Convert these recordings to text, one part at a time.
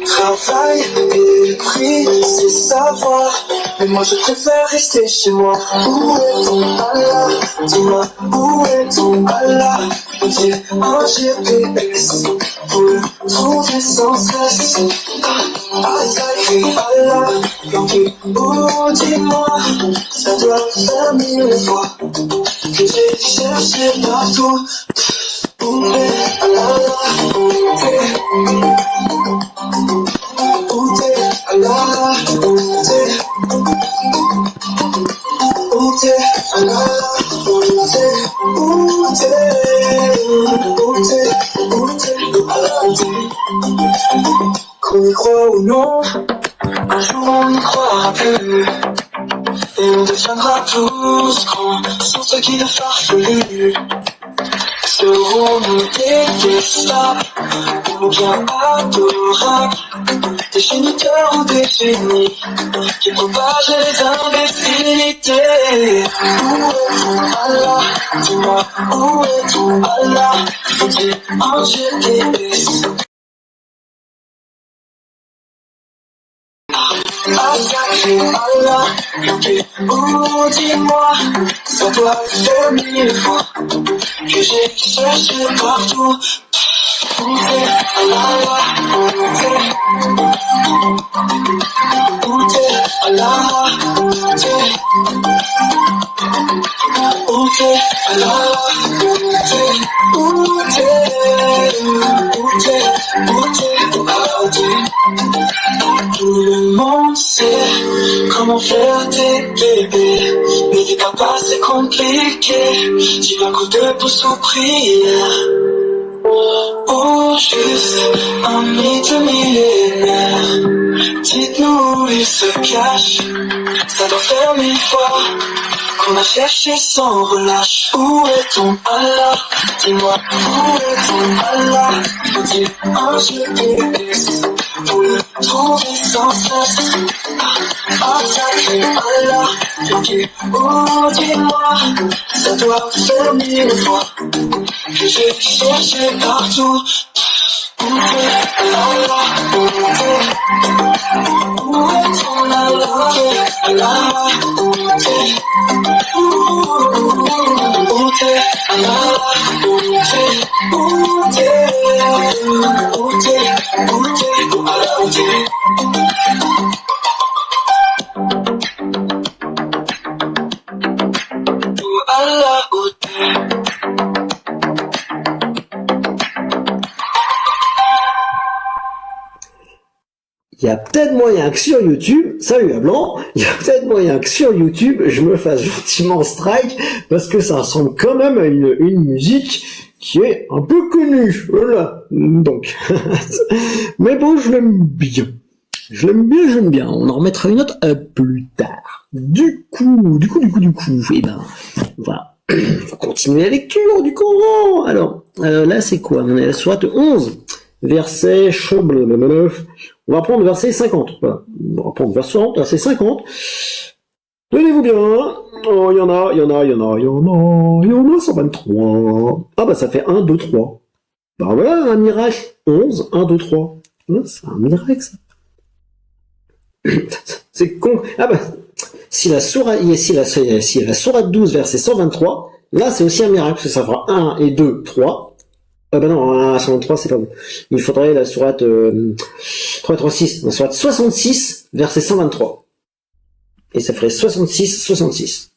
Travail et prix, c'est savoir. Mais moi je préfère rester chez moi. Où est ton Allah? Dis-moi, où est ton Allah? J'ai un GPS pour le trouver sans cesse. Allah, oh dis-moi, ça doit faire 1000 fois que j'ai cherché partout. Où est Allah? Où est Allah? Où est Allah? Qu'on y croit ou non, un jour on n'y croira plus. Et on deviendra tous grands, sans ce qui est farfelu. Serons-nous des détestables ou bien adorables, des géniteurs ou des génies qui propagent les imbécilités? Où est ton Allah? Dis-moi, où est ton Allah? J'ai un GPS. Allah, oh dis-moi, ça doit faire 1000 fois que j'ai cherché partout. Où est Allah? Où est Allah? Où est Allah? Tout le monde sait comment faire des bébés, mais des papas c'est compliqué. J'ai un coup de pouce aux prières. Oh, juste un mythe millénaire. Dites-nous où il se cache. Ça doit faire 1000 fois qu'on a cherché sans relâche. Où est ton Allah? Dis-moi, où est ton Allah? Faut-il un GPS pour le trouver sans cesse? Ah, sacré Allah, oh dis-moi, ça doit faire 1000 fois que j'ai cherché partout. Où est Allah? Où est ton Allah? Allah, où est Allah? Il y a peut-être moyen que sur YouTube, salut à Blanc, il y a peut-être moyen que sur YouTube, je me fasse gentiment strike, parce que ça ressemble quand même à une musique qui est un peu connue, voilà, donc. Mais bon, je l'aime bien. J'aime bien. On en remettra une autre plus tard. Du coup, eh ben, voilà. On va continuer la lecture du Coran. Alors, là, c'est quoi? On est à la sourate 11, verset on va prendre le verset 50. Voilà. On va prendre le verset 50. Tenez-vous bien. Oh, il y en a 123. Ah bah ça fait 1, 2, 3. Bah voilà, un miracle. 11, 1, 2, 3. C'est un miracle, ça. C'est con. Ah bah, si la sourate 12, verset 123, là c'est aussi un miracle, parce que ça fera 1 et 2, 3. Ah bah non, 123 c'est pas bon. Il faudrait la sourate 336, la sourate 66, verset 123. Et ça ferait 66, 66.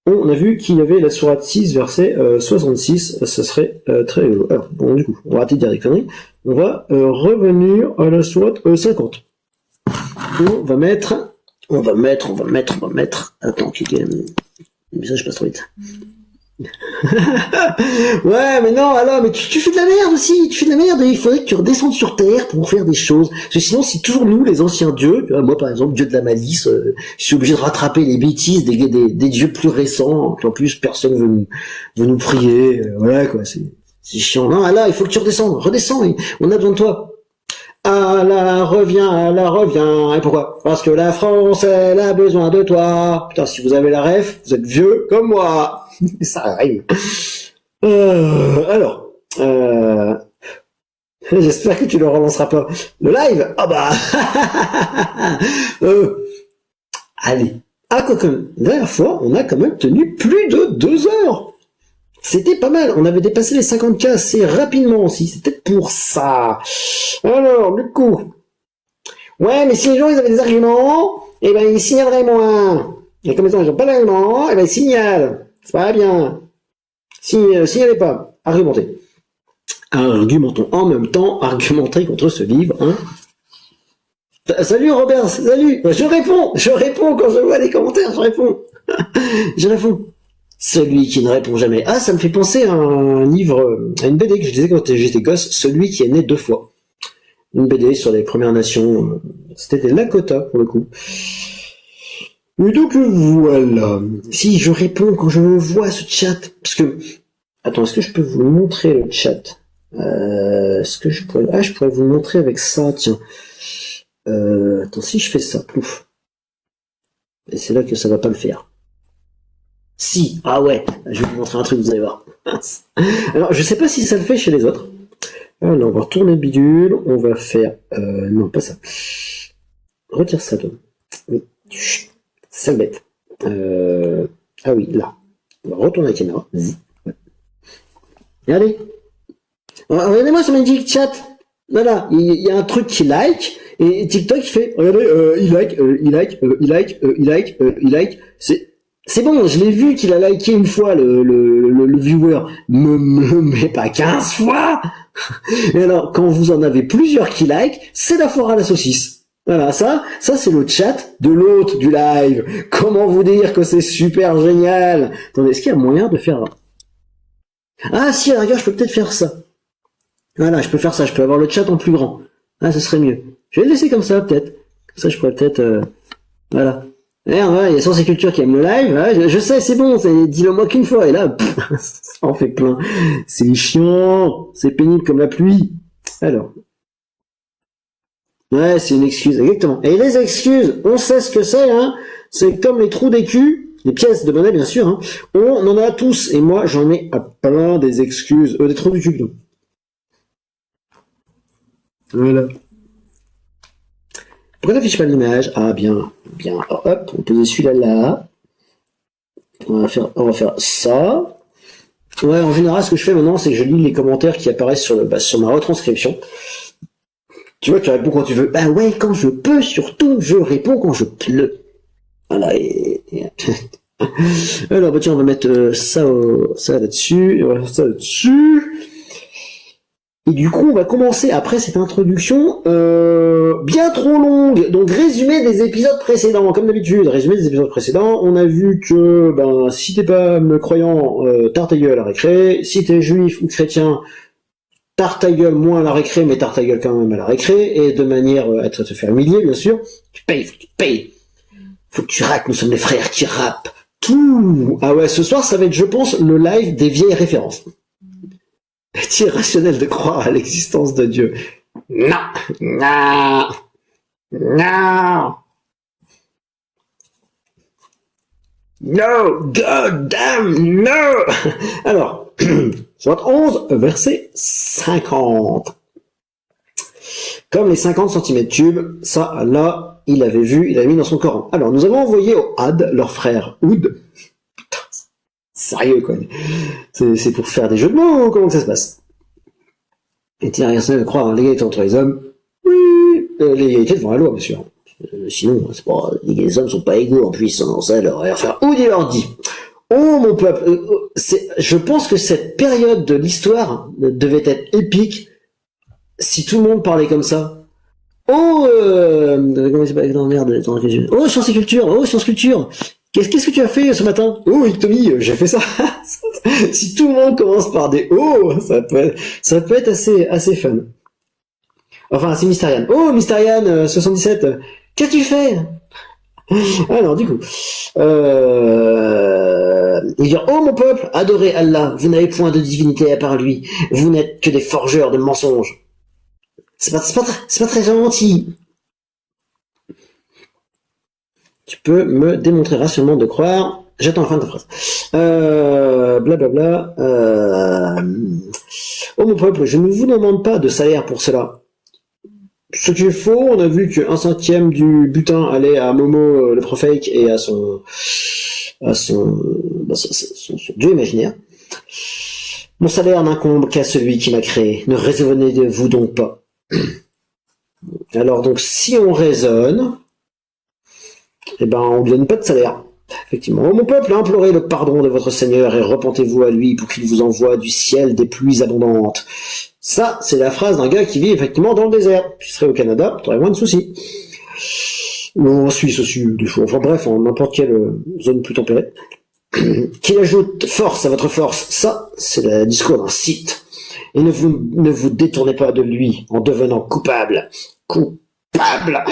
On a vu qu'il y avait la sourate 6, verset 66, ça serait très rigolo. Alors, bon, du coup, on va arrêter de dire des conneries. On va revenir à la sourate 50. On va mettre. Attends, ça je passe trop vite. Ouais, mais non, alors, mais tu fais de la merde aussi, il faudrait que tu redescendes sur Terre pour faire des choses. Parce que sinon, c'est toujours nous, les anciens dieux, moi par exemple, dieu de la malice, je suis obligé de rattraper les bêtises des dieux plus récents, puis en plus, personne veut nous prier, voilà quoi, c'est chiant. Non, Allah, il faut que tu redescends, on a besoin de toi. Allah revient. Et pourquoi? Parce que la France, elle a besoin de toi. Putain, si vous avez la ref, vous êtes vieux comme moi. Ça arrive. Alors, J'espère que tu le relanceras pas. Le live? Ah bah allez. Ah quoi comme la dernière fois, on a quand même tenu plus de 2 heures. C'était pas mal. On avait dépassé les 50K assez rapidement aussi. C'était pour ça. Alors, du coup. Ouais, mais si les gens ils avaient des arguments, eh ben ils signaleraient moins. Et comme ils n'ont pas d'arguments, eh ben ils signalent. C'est pas bien. Signalez pas. Argumentez. Argumentons en même temps, argumenter contre ce livre, hein. Salut Robert, salut. Je réponds quand je vois les commentaires, je réponds. Je réponds. Celui qui ne répond jamais. Ah, ça me fait penser à un livre, à une BD que je disais quand j'étais gosse, Celui qui est né 2 fois. Une BD sur les Premières Nations. C'était des Lakota pour le coup. Et donc voilà. Si je réponds quand je vois ce chat, parce que attends, est-ce que je peux vous montrer le chat? Est-ce que je pourrais... je pourrais vous montrer avec ça, tiens. Attends, si je fais ça, plouf. Et c'est là que ça va pas le faire. Si, ah ouais, je vais vous montrer un truc, vous allez voir. Alors, je sais pas si ça le fait chez les autres. Alors, on va retourner le bidule, on va faire... non, pas ça. Retire ça, toi. Oui. C'est bête. Ah oui, là. On va retourner la caméra. Ouais. Et allez. Regardez-moi ce magnifique chat. Voilà, il y a un truc qui like, et TikTok il fait, regardez, il like. C'est bon, je l'ai vu qu'il a liké une fois le viewer. Me met pas 15 fois. Et alors, quand vous en avez plusieurs qui like, c'est la foire à la saucisse. Voilà, ça c'est le chat de l'hôte du live. Comment vous dire que c'est super génial? Attendez, est-ce qu'il y a moyen de faire... Ah si, à la rigueur, je peux peut-être faire ça. Voilà, je peux faire ça, je peux avoir le chat en plus grand. Ah, ce serait mieux. Je vais le laisser comme ça, peut-être. Comme ça, je pourrais peut-être... Voilà. Merde, ouais, il y a Science et Culture qui aime le live. Ouais, je sais, c'est bon, dis-le moi qu'une fois. Et là, ça en fait plein. C'est chiant. C'est pénible comme la pluie. Alors. Ouais, c'est une excuse, exactement. Et les excuses, on sait ce que c'est, hein. C'est comme les trous d'écu, les pièces de monnaie, bien sûr, hein. On en a tous. Et moi, j'en ai à plein des excuses. Des trous du cul, plutôt. Voilà. Pourquoi n'affiche pas l'image? Ah, bien. Alors, hop, on pose celui-là là. On va faire ça. Ouais, en général, ce que je fais maintenant, c'est que je lis les commentaires qui apparaissent sur ma retranscription. Tu vois, tu réponds quand tu veux. Bah ouais, quand je peux, surtout, je réponds quand je peux. Voilà, alors, bah tiens, on va mettre ça là-dessus, et on va mettre ça là-dessus. Et du coup, on va commencer après cette introduction bien trop longue. Donc, résumé des épisodes précédents. Comme d'habitude, résumé des épisodes précédents. On a vu que, si t'es pas croyant, tarte ta gueule à la récré. Si t'es juif ou chrétien, tarte ta gueule moins à la récré, mais tarte ta gueule quand même à la récré. Et de manière à te faire humilier, bien sûr. Tu payes. Faut que tu rappes, nous sommes les frères qui rappent. Tout. Ah ouais, ce soir, ça va être, je pense, le live des vieilles références. Est-il rationnel de croire à l'existence de Dieu? Non. No, God damn, no. Alors, Sourate 11, verset 50. Comme les 50 cm3, ça, là, il avait mis dans son Coran. Alors, nous avons envoyé au Had, leur frère Oud. Sérieux, quoi. C'est pour faire des jeux de mots, comment que ça se passe? Est-il rationnel de croire à l'égalité entre les hommes? Oui, l'égalité devant la loi, bien sûr. Sinon, c'est pas, les hommes sont pas égaux en puissance, ça leur va faire. Oud, il leur dit, oh mon peuple, je pense que cette période de l'histoire devait être épique si tout le monde parlait comme ça. Oh, comment c'est pas, non, merde, oh, Science et Culture. Qu'est-ce que tu as fait ce matin? Oh, Tommy, j'ai fait ça. Si tout le monde commence par des oh, ça peut être assez fun. Enfin, c'est Mystériane. Oh, Mystériane, 77. Qu'as-tu fait? Alors, du coup, il dit, oh mon peuple, adorez Allah, vous n'avez point de divinité à part lui, vous n'êtes que des forgeurs de mensonges. C'est pas très gentil. Tu peux me démontrer rationnellement de croire J'attends la fin de ta phrase. Blablabla. Oh mon peuple, je ne vous demande pas de salaire pour cela. Ce qui est faux, on a vu qu'un cinquième du butin allait à Momo le prophète et à son dieu imaginaire. Mon salaire n'incombe qu'à celui qui m'a créé. Ne raisonnez-vous donc pas. Alors donc si on raisonne, eh ben on lui donne pas de salaire. Effectivement. Oh mon peuple, implorez le pardon de votre Seigneur et repentez-vous à lui pour qu'il vous envoie du ciel des pluies abondantes. Ça, c'est la phrase d'un gars qui vit effectivement dans le désert. Tu serais au Canada, tu aurais moins de soucis. Ou en Suisse aussi, des fois. Enfin bref, en n'importe quelle zone plus tempérée. Qu'il ajoute force à votre force. Ça, c'est le discours d'un Sith. Et ne vous détournez pas de lui en devenant coupable. Coupable.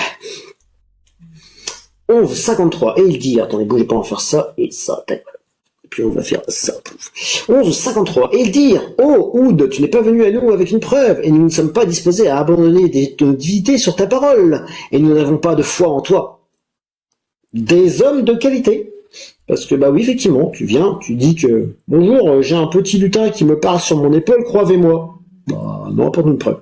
11,53. Et il dit, attendez, bougez pas, on va faire ça et ça. Et puis on va faire ça. 11,53. Et il dit, oh, Oud, tu n'es pas venu à nous avec une preuve, et nous ne sommes pas disposés à abandonner nos divinités sur ta parole, et nous n'avons pas de foi en toi. Des hommes de qualité. Parce que, bah oui, effectivement, tu viens, tu dis que, bonjour, j'ai un petit lutin qui me parle sur mon épaule, croyez-moi. Bah, non, apporte une preuve.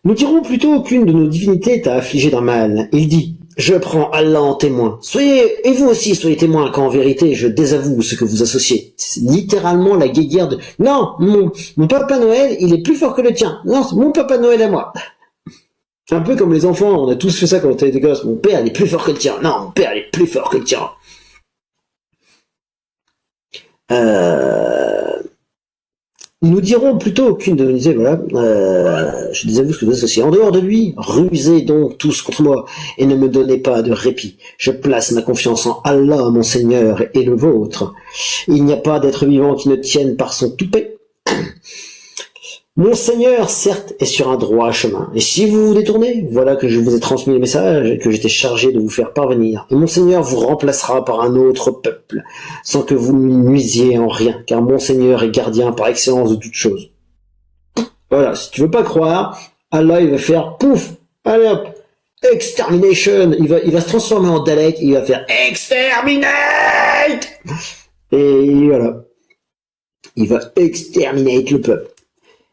Nous dirons plutôt qu'une de nos divinités t'a affligé d'un mal. Il dit, je prends Allah en témoin. Et vous aussi soyez témoins qu'en vérité, je désavoue ce que vous associez. C'est littéralement la guéguerre de, non, mon Papa Noël, il est plus fort que le tien. Non, c'est mon Papa Noël à moi. Un peu comme les enfants, on a tous fait ça quand on était gosses. Mon père, il est plus fort que le tien. Non, mon père, il est plus fort que le tien. Nous dirons plutôt qu'une de nos idées, voilà, je désavoue ce que vous associez. En dehors de lui, rusez donc tous contre moi, et ne me donnez pas de répit. Je place ma confiance en Allah, mon Seigneur, et le vôtre. Il n'y a pas d'être vivant qui ne tienne par son toupet. Mon Seigneur, certes, est sur un droit chemin, et si vous vous détournez, voilà que je vous ai transmis le message que j'étais chargé de vous faire parvenir, et mon Seigneur vous remplacera par un autre peuple, sans que vous ne nuisiez en rien, car mon Seigneur est gardien par excellence de toutes choses. Voilà, si tu veux pas croire, Allah il va faire pouf, allez hop, extermination, il va se transformer en Dalek, il va faire exterminate, et voilà, il va exterminate le peuple.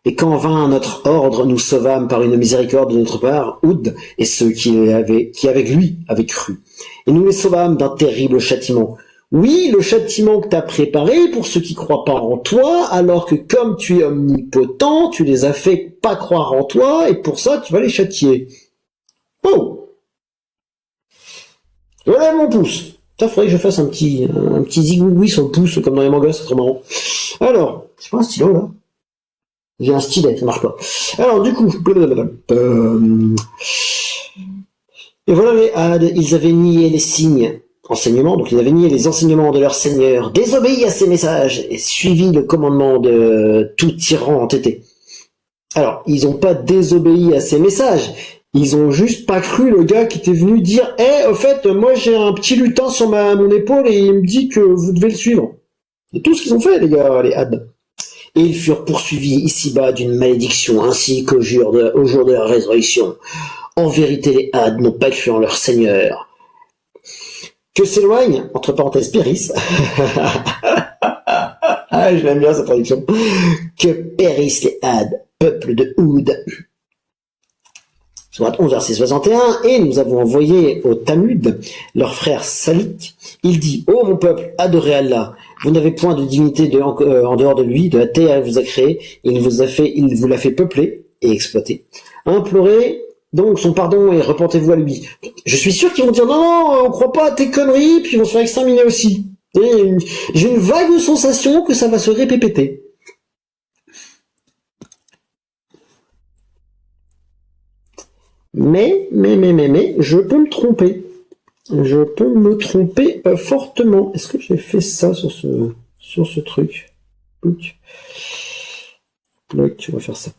Et quand vint notre ordre, nous sauvâmes par une miséricorde de notre part, Oud et ceux qui avec lui avaient cru. Et nous les sauvâmes d'un terrible châtiment. Oui, le châtiment que t'as préparé pour ceux qui croient pas en toi, alors que comme tu es omnipotent, tu les as fait pas croire en toi, et pour ça, tu vas les châtier. Oh! Voilà mon pouce. Ça, faudrait que je fasse un petit zigouigoui sur le pouce, comme dans les mangas, c'est trop marrant. Alors, c'est pas un stylo, là? J'ai un stylet, ça marche pas. Alors, du coup, et voilà les Hades, ils avaient nié les signes, enseignements, donc ils avaient nié les enseignements de leur Seigneur, désobéi à ses messages, et suivi le commandement de tout tyran entêté. Alors, ils ont pas désobéi à ses messages, ils ont juste pas cru le gars qui était venu dire, au fait, moi j'ai un petit lutin sur mon épaule et il me dit que vous devez le suivre. C'est tout ce qu'ils ont fait, les gars, les Hades. Et ils furent poursuivis ici-bas d'une malédiction, ainsi qu'au jour de la résurrection. En vérité, les Hades n'ont pas cru en leur Seigneur. Que s'éloigne, entre parenthèses, Péris. Ah, je l'aime bien cette traduction. Que périssent les Hades, peuple de Oud. Soit 11 verset 61, et nous avons envoyé au Tamud, leur frère Salik. Il dit, ô mon peuple, adorez Allah. Vous n'avez point de divinité en dehors de lui, de la terre il vous a créé, il vous l'a fait peupler et exploiter. Implorez donc son pardon et repentez-vous à lui. Je suis sûr qu'ils vont dire non, on croit pas à tes conneries, puis ils vont se faire exterminer aussi. Et j'ai une vague sensation que ça va se répéter. Mais, je peux me tromper. Je peux me tromper fortement. Est-ce que j'ai fait ça sur ce truc? Bloc, on va faire ça.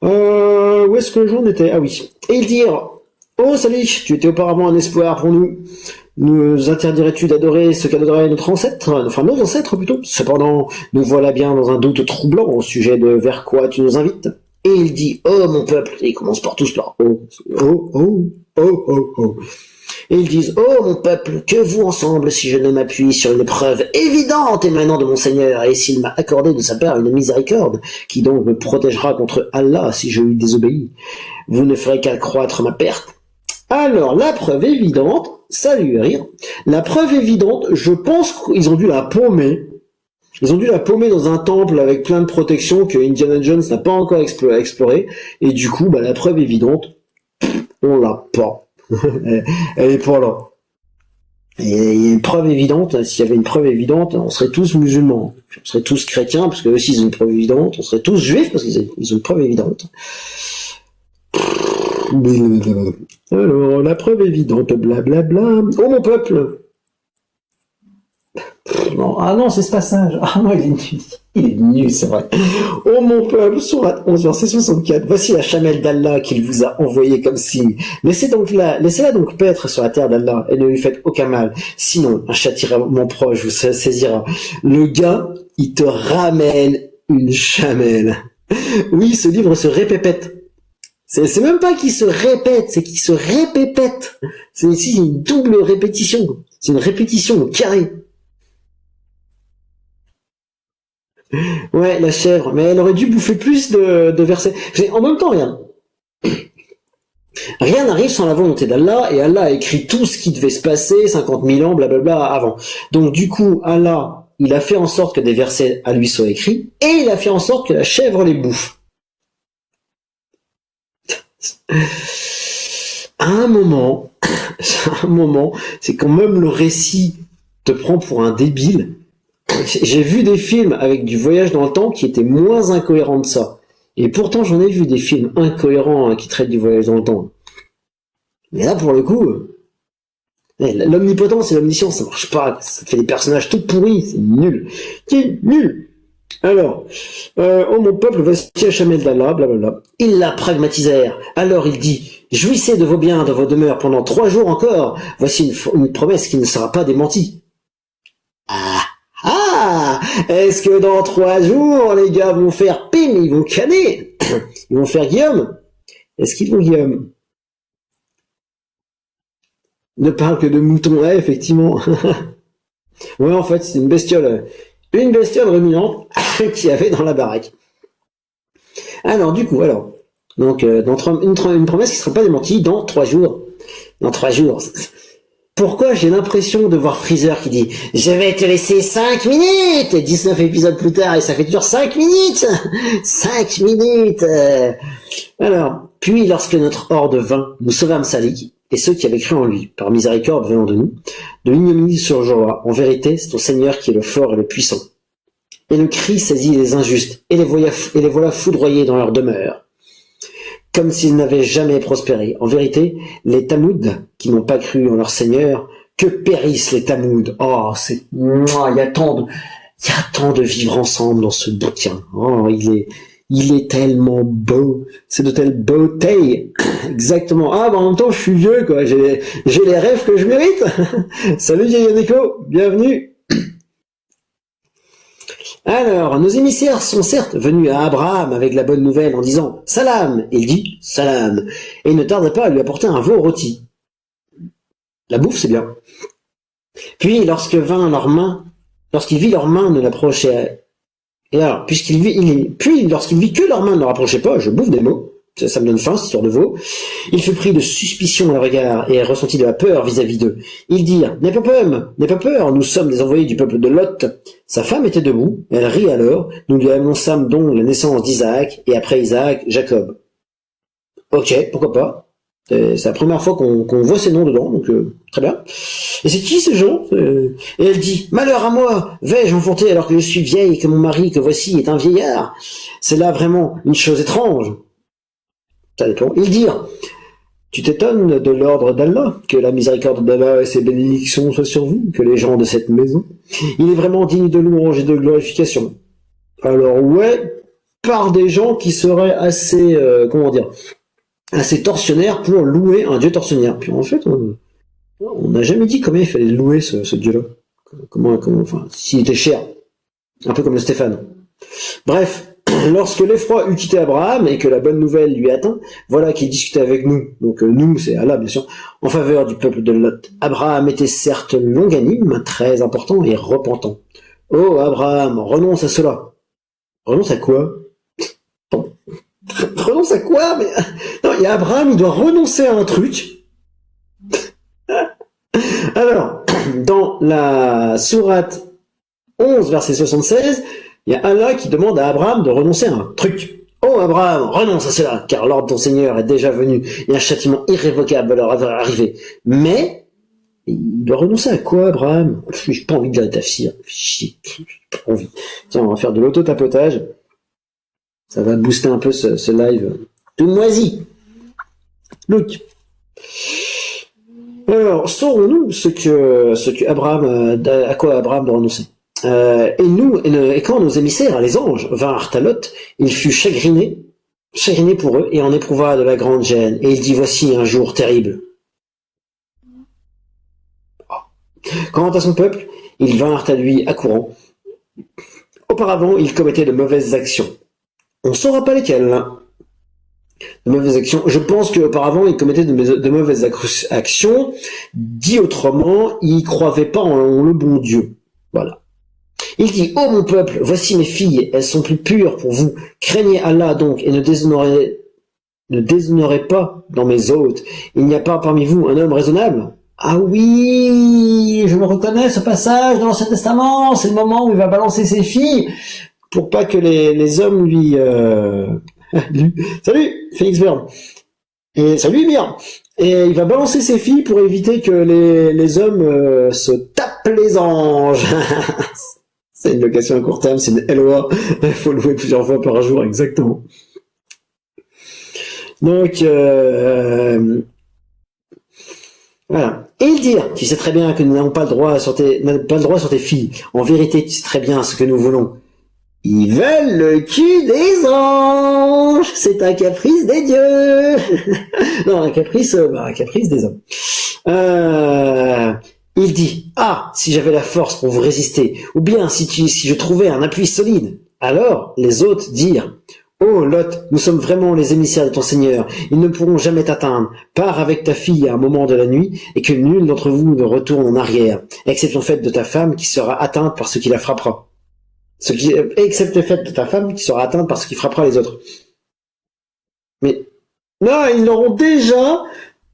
Où est-ce que j'en étais? Ah oui. Et ils dirent, oh salut, tu étais auparavant un espoir pour nous. Nous interdirais-tu d'adorer ce qu'adorait notre ancêtre, enfin nos ancêtres plutôt. Cependant, nous voilà bien dans un doute troublant au sujet de vers quoi tu nous invites. Et il dit, oh mon peuple, et il commence par tous par oh. Et ils disent, oh mon peuple, que vous ensemble si je ne m'appuie sur une preuve évidente émanant de mon Seigneur, et s'il m'a accordé de sa part une miséricorde, qui donc me protégera contre Allah si je lui désobéis. Vous ne ferez qu'accroître ma perte. Alors, la preuve évidente, ça lui fait rire. La preuve évidente, je pense qu'ils ont dû la paumer. Ils ont dû la paumer dans un temple avec plein de protections que Indiana Jones n'a pas encore exploré. Et du coup, la preuve évidente, on l'a pas. Elle est pas là. Et il y a une preuve évidente, s'il y avait une preuve évidente, on serait tous musulmans. On serait tous chrétiens, parce qu'eux aussi ils ont une preuve évidente. On serait tous juifs, parce qu'ils ont une preuve évidente. Alors, la preuve évidente, blablabla. Oh mon peuple! Non, ah non, c'est ce passage. Ah non, il est nul. Il est nul, c'est vrai. Oh mon peuple, sourate 11, verset 64. Voici la chamelle d'Allah qu'il vous a envoyée comme signe. Laissez-la donc paître sur la terre d'Allah et ne lui faites aucun mal. Sinon, un châtiment proche vous saisira. Le gars, il te ramène une chamelle. Oui, ce livre se répète. C'est même pas qu'il se répète, c'est qu'il se répète. C'est ici une double répétition. C'est une répétition carrée. Ouais, la chèvre, mais elle aurait dû bouffer plus de versets. En même temps, rien n'arrive sans la volonté d'Allah, et Allah a écrit tout ce qui devait se passer, 50 000 ans, blablabla, avant. Donc du coup, Allah, il a fait en sorte que des versets à lui soient écrits, et il a fait en sorte que la chèvre les bouffe. À un moment, c'est quand même le récit te prend pour un débile. J'ai vu des films avec du voyage dans le temps qui étaient moins incohérents de ça. Et pourtant, j'en ai vu des films incohérents qui traitent du voyage dans le temps. Mais là, pour le coup, l'omnipotence et l'omniscience, ça marche pas. Ça fait des personnages tout pourris. C'est nul. C'est nul. Alors, oh mon peuple, voici la chamelle d'Allah, blablabla. Ils la pragmatisèrent. Alors il dit, jouissez de vos biens, de vos demeures pendant 3 jours encore. Voici une promesse qui ne sera pas démentie. Ah, est-ce que dans 3 jours, les gars vont faire pim, ils vont canner? Ils vont faire Guillaume? Est-ce qu'ils vont Guillaume? Ne parle que de moutons, ouais, effectivement. Ouais, en fait, c'est une bestiole ruminante qu'il y avait dans la baraque. Alors, du coup, donc, une promesse qui ne sera pas démentie dans 3 jours. Dans 3 jours. Pourquoi j'ai l'impression de voir Freezer qui dit « Je vais te laisser 5 minutes !» et 19 épisodes plus tard, et ça fait toujours 5 minutes 5 minutes Alors, puis lorsque notre horde vint, nous sauvâmes Salik, et ceux qui avaient cru en lui, par miséricorde venant de nous, de l'ignominie sur le jour-là. En vérité, c'est au Seigneur qui est le fort et le puissant. Et le cri saisit les injustes, et les voilà foudroyés dans leur demeure, comme s'ils n'avaient jamais prospéré. En vérité, les Tamouds, qui n'ont pas cru en leur Seigneur, que périssent les Tamouds. Oh, il y a tant de vivre ensemble dans ce bouquin. Oh, il est tellement beau. C'est de telle beauté. Exactement. Ah, en même temps, je suis vieux, quoi. J'ai les rêves que je mérite. Salut, Yannico. Bienvenue. Alors, nos émissaires sont certes venus à Abraham avec la bonne nouvelle en disant « Salam !» Il dit « Salam !» Et il ne tarda pas à lui apporter un veau rôti. La bouffe, c'est bien. Puis, lorsqu'il vit leurs mains ne l'approchaient... Et alors, lorsqu'il vit que leurs mains ne le rapprochaient pas, je bouffe des mots, ça me donne faim, cette histoire de veau, il fut pris de suspicion à leur égard et ressentit de la peur vis-à-vis d'eux. Ils dirent « N'aie pas peur, nous sommes des envoyés du peuple de Lot. » Sa femme était debout, elle rit alors, nous lui annonçâmes donc la naissance d'Isaac, et après Isaac, Jacob. Ok, pourquoi pas. C'est la première fois qu'on voit ces noms dedans, donc très bien. Et c'est qui ces gens Et elle dit, malheur à moi, vais-je enfanter alors que je suis vieille et que mon mari que voici est un vieillard? C'est là vraiment une chose étrange. Ça dépend. Ils dirent, tu t'étonnes de l'ordre d'Allah, que la miséricorde d'Allah et ses bénédictions soient sur vous, que les gens de cette maison. Il est vraiment digne de louange et de glorification. Alors ouais, par des gens qui seraient assez, assez tortionnaires pour louer un dieu tortionnaire. Puis en fait, on n'a jamais dit combien il fallait louer ce dieu-là. S'il était cher. Un peu comme le Stéphane. Bref, Lorsque l'effroi eut quitté Abraham et que la bonne nouvelle lui atteint, voilà qu'il discutait avec nous, donc nous c'est Allah bien sûr, en faveur du peuple de Lot. Abraham était certes longanime, très important et repentant. Oh Abraham, renonce à cela. Renonce à quoi? Renonce à quoi? Mais non, il y a Abraham, il doit renoncer à un truc. Alors, dans la sourate 11, verset 76, il y a Allah qui demande à Abraham de renoncer à un truc. Oh Abraham, renonce à cela, car l'ordre de ton Seigneur est déjà venu et un châtiment irrévocable va leur arriver. Mais, il doit renoncer à quoi, Abraham? J'ai pas envie de lire ta fille. Chier, j'ai pas envie. Tiens, on va faire de l'auto-tapotage. Ça va booster un peu ce live. Tout moisi. Look. Alors, saurons-nous ce que Abraham, à quoi Abraham doit renoncer? Et quand nos émissaires, les anges, vinrent à Lot, il fut chagriné pour eux, et en éprouva de la grande gêne. Et il dit, voici un jour terrible. Quant à son peuple, ils vinrent à lui accourant. Auparavant, il commettait de mauvaises actions. On ne saura pas lesquelles. De mauvaises actions. Je pense qu'auparavant, il commettait de mauvaises actions. Dit autrement, il croyait pas en le bon Dieu. Voilà. Il dit, ô mon peuple, voici mes filles, elles sont plus pures pour vous. Craignez Allah donc et ne déshonorez pas dans mes hôtes. Il n'y a pas parmi vous un homme raisonnable? Ah oui, je me reconnais ce passage dans l'Ancien Testament. C'est le moment où il va balancer ses filles pour pas que les hommes lui... Salut, Félix Burn. Et salut, Mir. Et il va balancer ses filles pour éviter que les hommes se tapent les anges. C'est une location à court terme, c'est une LOA. Il faut louer plusieurs fois par jour, exactement. Donc, voilà. Et il dit, tu sais très bien que nous n'avons pas le droit sur tes filles. En vérité, tu sais très bien ce que nous voulons. Ils veulent le cul des anges. C'est un caprice des dieux. Non, un caprice des hommes. Il dit, ah, si j'avais la force pour vous résister, ou bien si je trouvais un appui solide. Alors, les hôtes dirent, oh Lot, nous sommes vraiment les émissaires de ton Seigneur, ils ne pourront jamais t'atteindre. Pars avec ta fille à un moment de la nuit, et que nul d'entre vous ne retourne en arrière, excepté le fait de ta femme qui sera atteinte par ce qui la frappera. Excepté le fait de ta femme qui sera atteinte par ce qui frappera les autres. Mais, non, ils leur ont déjà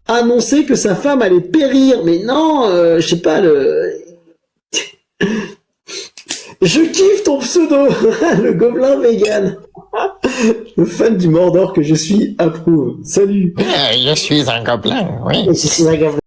annoncé que sa femme allait périr, mais non, je sais pas, je kiffe ton pseudo, le gobelin vegan. Le fan du Mordor que je suis approuve. Salut. Je suis un gobelin, oui. Je suis un gobelin.